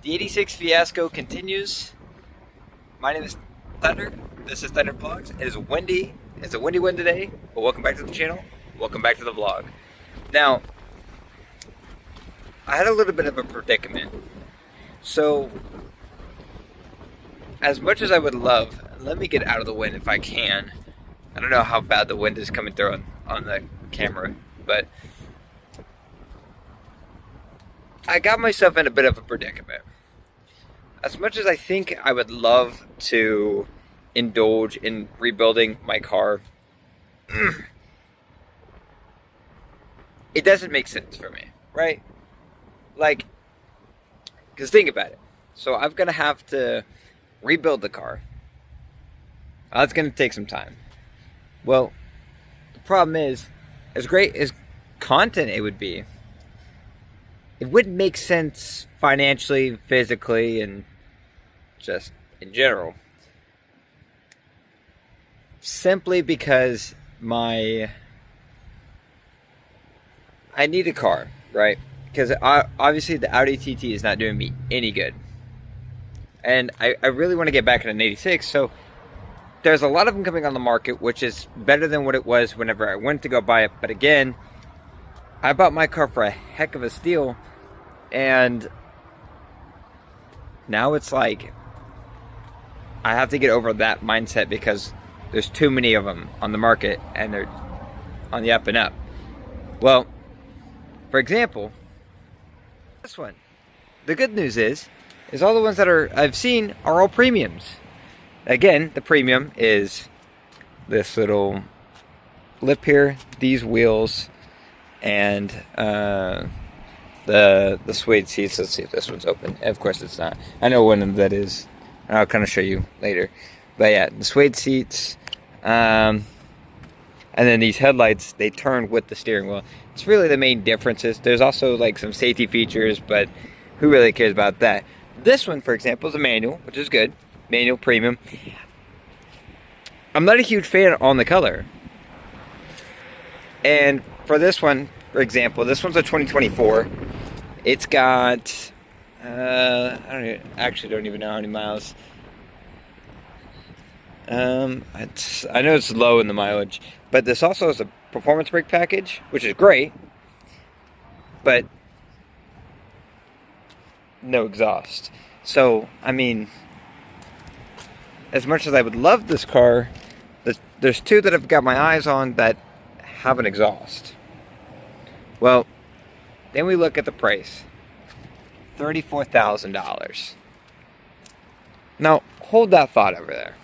The 86 fiasco continues. My name is Thunder. This is Thunder Vlogs. It is windy. It's a windy one today, but welcome back to the channel. Welcome back to the vlog. Now, I had a little bit of a predicament. So, as much as I would love, let me get out of the wind if I can. I don't know how bad the wind is coming through on the camera, but I got myself in a bit of a predicament. As much as I think I would love to indulge in rebuilding my car, it doesn't make sense for me, right? Like, because think about it. So I'm going to have to rebuild the car. That's going to take some time. Well, the problem is, as great as content it would be, it wouldn't make sense financially, physically, and just in general. Simply because I need a car, right? Because obviously the Audi TT is not doing me any good. And I really want to get back in an 86, so there's a lot of them coming on the market, which is better than what it was whenever I went to go buy it. But again, I bought my car for a heck of a steal, and now it's like I have to get over that mindset because there's too many of them on the market and they're on the up and up. Well, for example, this one. The good news is all the ones that I've seen are all premiums. Again, the premium is this little lip here, these wheels, and the suede seats. Let's see if this one's open. Of course it's not. I know one of them that is. I'll kind of show you later. But yeah, the suede seats, and then these headlights, they turn with the steering wheel. It's really the main differences. There's also like some safety features, but who really cares about that? This one, for example, is a manual, which is good. Manual premium. I'm not a huge fan on the color. And for this one, for example, this one's a 2024. It's got, I don't even know how many miles. I know it's low in the mileage, but this also has a performance brake package, which is great, but no exhaust. So, I mean, as much as I would love this car, there's two that I've got my eyes on that have an exhaust. Well, then we look at the price. $34,000. Now, hold that thought over there.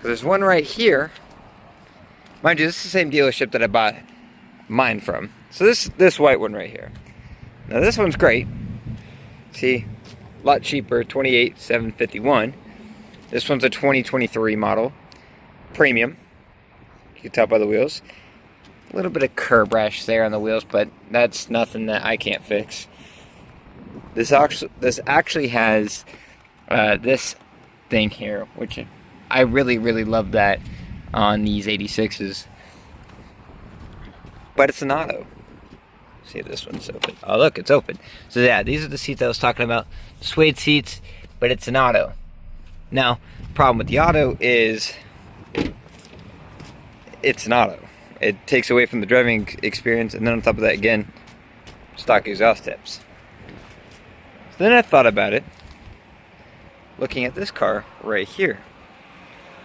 There's one right here. Mind you, this is the same dealership that I bought mine from. So this white one right here. Now this one's great. See, a lot cheaper, $28,751. This one's a 2023 model, premium. You can tell by the wheels. A little bit of curb rash there on the wheels, but that's nothing that I can't fix. This actually has this thing here, which I really, really love that on these 86s. But it's an auto. See if this one's open. Oh, look, it's open. So yeah, these are the seats I was talking about. Suede seats, but it's an auto. Now, problem with the auto is it's an auto. It takes away from the driving experience, and then on top of that, again, stock exhaust tips. So then I thought about it, looking at this car right here.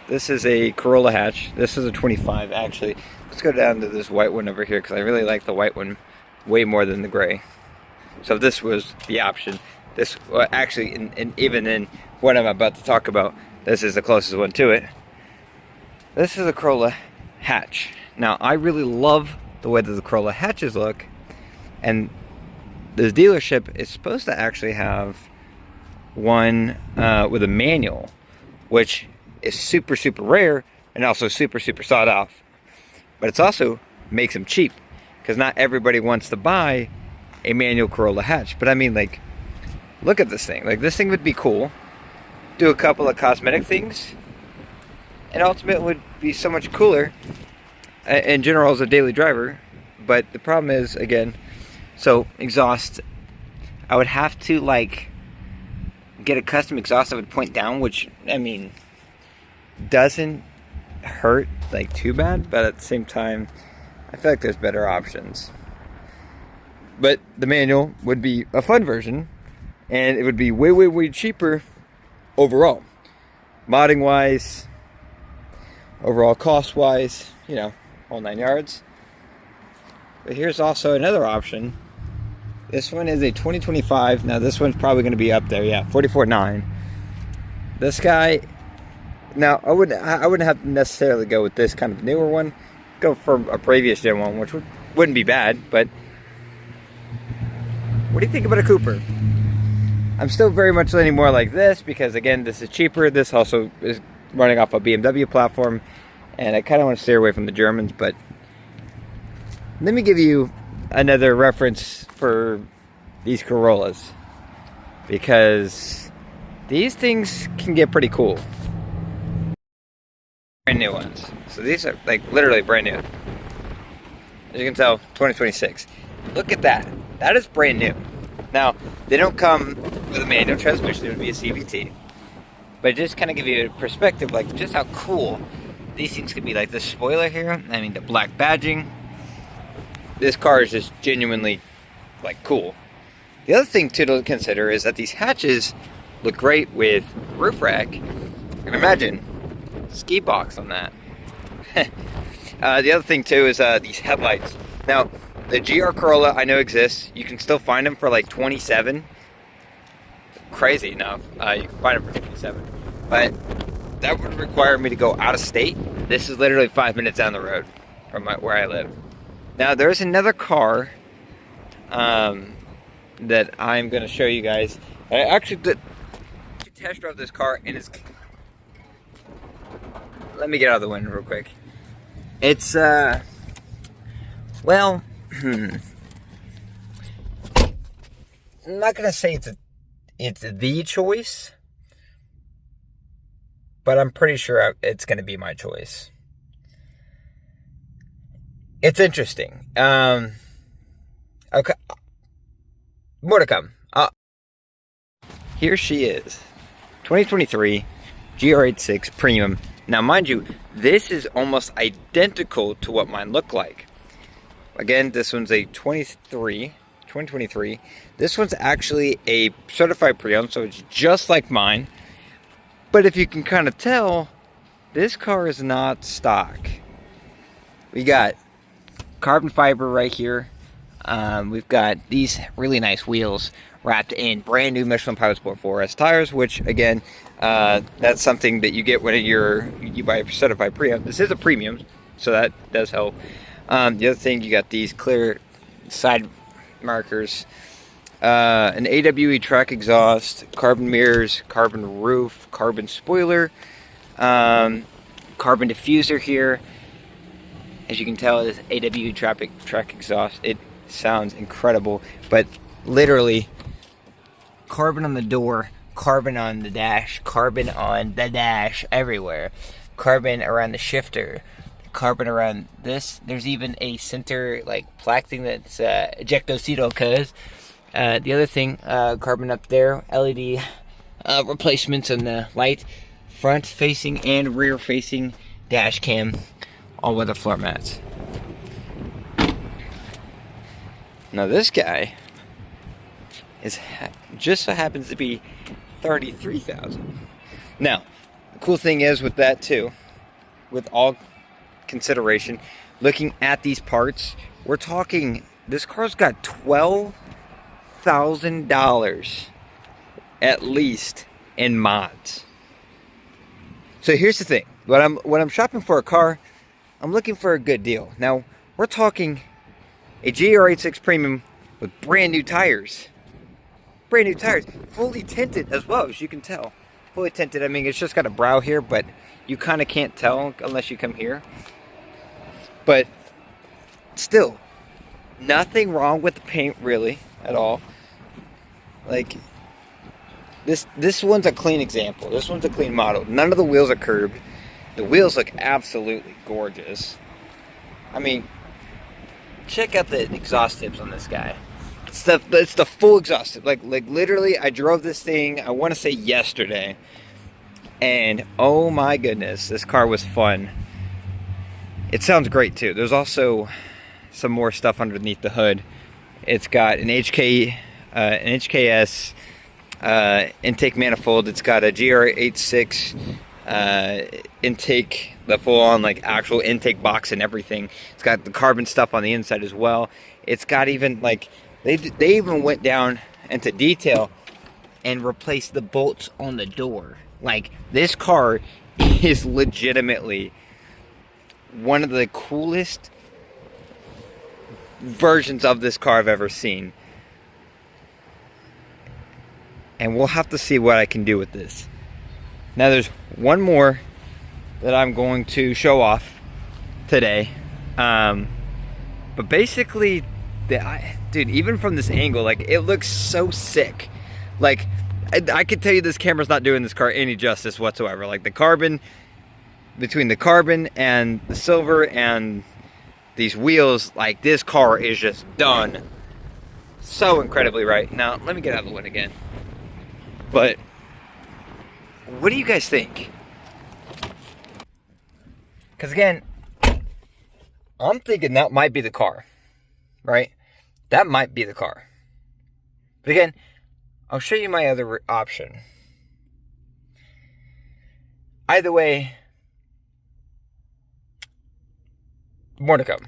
This is a Corolla hatch. This is a 25, actually. Let's go down to this white one over here, because I really like the white one way more than the gray. So if this was the option, and even in what I'm about to talk about, this is the closest one to it. This is a Corolla hatch. Now, I really love the way that the Corolla hatches look, and this dealership is supposed to actually have one with a manual, which is super, super rare and also super, super sought off. But it's also makes them cheap, because not everybody wants to buy a manual Corolla hatch. But I mean, like, look at this thing. Like, this thing would be cool. Do a couple of cosmetic things, and ultimately would be so much cooler in general as a daily driver. But the problem is, again, so exhaust, I would have to like get a custom exhaust that would point down, which, I mean, doesn't hurt like too bad, but at the same time, I feel like there's better options. But the manual would be a fun version, and it would be way, way, way cheaper overall. Modding wise, overall cost wise, you know, all 9 yards. But here's also another option. This one is a 2025. Now this one's probably going to be up there, yeah, 44.9. This guy, now I wouldn't have to necessarily go with this kind of newer one. Go for a previous gen one, which wouldn't be bad. But what do you think about a Cooper? I'm still very much leaning more like this because, again, this is cheaper. This also is running off a BMW platform, and I kind of want to steer away from the Germans. But let me give you another reference for these Corollas, because these things can get pretty cool. Brand new ones. So these are like literally brand new. As you can tell, 2026. Look at that. That is brand new. Now, they don't come with a manual transmission. It would be a CVT. But just kind of give you a perspective, like just how cool these things could be. Like the spoiler here, I mean the black badging. This car is just genuinely like cool. The other thing too to consider is that these hatches look great with roof rack. And imagine ski box on that. The other thing too is these headlights. Now, the GR Corolla I know exists. You can still find them for like 27. Crazy enough, you can find them for 27. But that would require me to go out of state. This is literally 5 minutes down the road from where I live. Now, there's another car that I'm going to show you guys. I actually did test drive this car, and it's... Let me get out of the window real quick. It's, well... I'm not going to say it's the choice, but I'm pretty sure it's going to be my choice. It's interesting. Okay. More to come. Here she is. 2023 GR86 Premium. Now, mind you, this is almost identical to what mine looked like. Again, this one's a 2023. This one's actually a certified pre-owned, so it's just like mine. But if you can kind of tell, this car is not stock. We got carbon fiber right here. We've got these really nice wheels wrapped in brand new Michelin Pilot Sport 4S tires, which again, that's something that you get when you buy a certified pre-owned. This is a premium, so that does help. The other thing, you got these clear side markers, an AWE track exhaust, carbon mirrors, carbon roof, carbon spoiler, carbon diffuser here. As you can tell, this AWE track exhaust, it sounds incredible, but literally carbon on the door, carbon on the dash, carbon on the dash everywhere, carbon around the shifter, carbon around this. There's even a center like plaque thing that's ejectocito cuz. The other thing, carbon up there, LED replacements on the light, front facing and rear facing dash cam, all weather floor mats. Now this guy is just so happens to be $33,000. Now, the cool thing is with that too, with all consideration, looking at these parts, we're talking this car's got $12,000 at least in mods. So here's the thing, when I'm shopping for a car, I'm looking for a good deal. Now we're talking a GR86 Premium with brand new tires, fully tinted as well, as you can tell. Fully tinted. I mean, it's just got a brow here, but you kind of can't tell unless you come here. But still, nothing wrong with the paint really at all. Like this one's a clean example. This one's a clean model. None of the wheels are curved. The wheels look absolutely gorgeous. I mean, check out the exhaust tips on this guy. It's the full exhaust. Like literally, I drove this thing, I want to say yesterday. And oh my goodness, this car was fun. It sounds great too. There's also some more stuff underneath the hood. It's got an HKS intake manifold. It's got a GR86 intake, the full-on like actual intake box and everything. It's got the carbon stuff on the inside as well. It's got even like they even went down into detail and replaced the bolts on the door. Like, this car is legitimately one of the coolest versions of this car I've ever seen. And we'll have to see what I can do with this. Now there's one more that I'm going to show off today. But basically, dude, even from this angle, like, it looks so sick. Like, I can tell you this camera's not doing this car any justice whatsoever. Like, the carbon, between the carbon and the silver and these wheels, like, this car is just done so incredibly right. Now, let me get out of the wind again. But what do you guys think? Because again, I'm thinking that might be the car, right? That might be the car. But again, I'll show you my other option. Either way, more to come.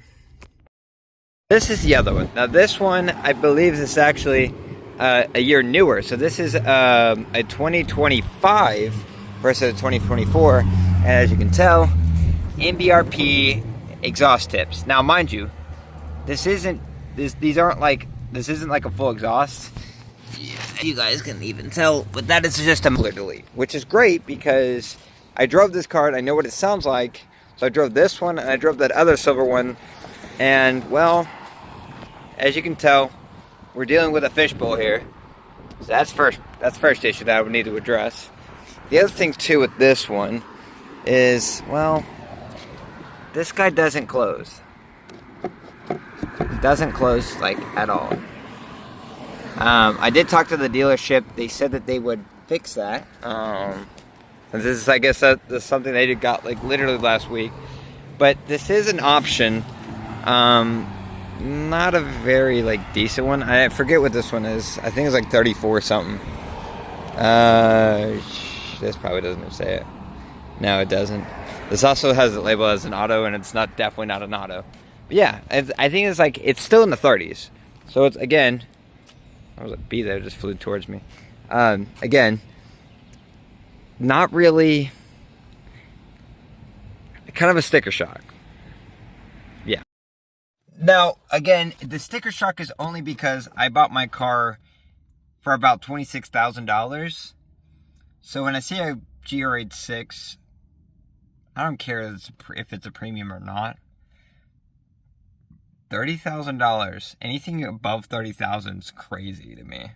This is the other one. Now this one, I believe, is actually a year newer. So this is a 2025 versus a 2024. And as you can tell, MBRP exhaust tips. Now, mind you, this isn't like a full exhaust. You guys can even tell, but that is just a muffler delete, which is great because I drove this car and I know what it sounds like. So I drove this one and I drove that other silver one, and well, as you can tell, we're dealing with a fishbowl here. So that's first issue that I would need to address. The other thing too with this one is, well, this guy doesn't close. It doesn't close, like, at all. I did talk to the dealership. They said that they would fix that. And this is, I guess, that's something they got like literally last week. But this is an option. Not a very like decent one. I forget what this one is. I think it's like 34 something. This probably doesn't say it. No, it doesn't. This also has it labeled as an auto, and it's definitely not an auto. But yeah, I think it's like, it's still in the 30s. So it's, again, I was a bee that just flew towards me. Again, not really, kind of a sticker shock. Yeah. Now, again, the sticker shock is only because I bought my car for about $26,000. So when I see a GR86, I don't care if it's a premium or not. $30,000, anything above $30,000 is crazy to me.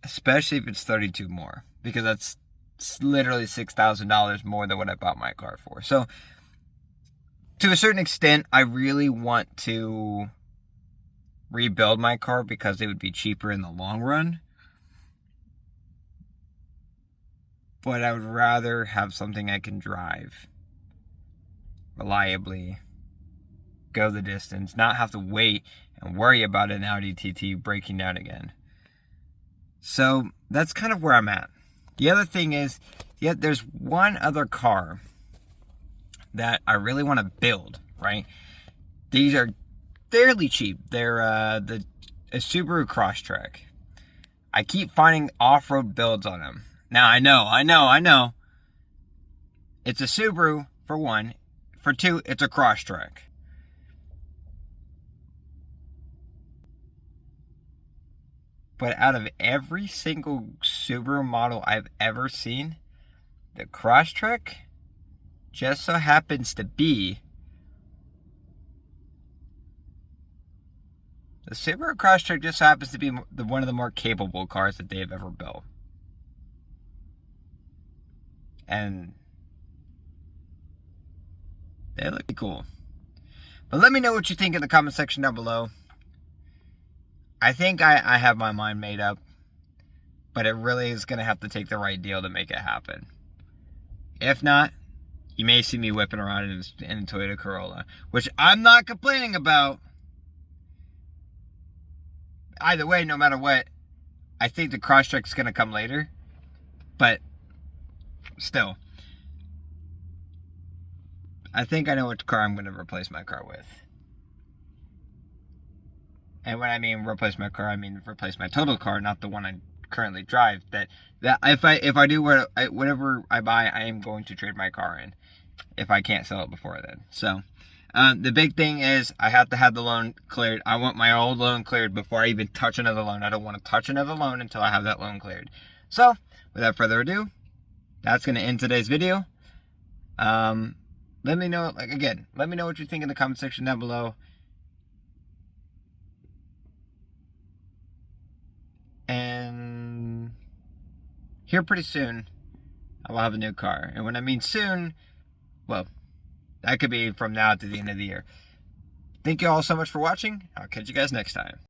Especially if it's 32 more, because that's literally $6,000 more than what I bought my car for. So, to a certain extent, I really want to rebuild my car because it would be cheaper in the long run. But I would rather have something I can drive reliably, go the distance, not have to wait and worry about an Audi TT breaking down again. So that's kind of where I'm at. The other thing is, yeah, there's one other car that I really want to build, right? These are fairly cheap. They're a Subaru Crosstrek. I keep finding off-road builds on them. Now, I know. It's a Subaru, for one. For two, it's a Crosstrek. But out of every single Subaru model I've ever seen, the Crosstrek just so happens to be the Subaru Crosstrek just so happens to be one of the more capable cars that they've ever built. And they look cool. But let me know what you think in the comment section down below. I think I have my mind made up, but it really is going to have to take the right deal to make it happen. If not, you may see me whipping around in a Toyota Corolla, which I'm not complaining about. Either way, no matter what, I think the Crosstrek is going to come later, but still, I think I know what car I'm going to replace my car with. And when I mean replace my car, I mean replace my total car, not the one I currently drive. That if I do whatever I buy, I am going to trade my car in if I can't sell it before then. So the big thing is I have to have the loan cleared. I want my old loan cleared before I even touch another loan. I don't want to touch another loan until I have that loan cleared. So without further ado, that's going to end today's video. Let me know, let me know what you think in the comment section down below. And here pretty soon, I will have a new car. And when I mean soon, well, that could be from now to the end of the year. Thank you all so much for watching. I'll catch you guys next time.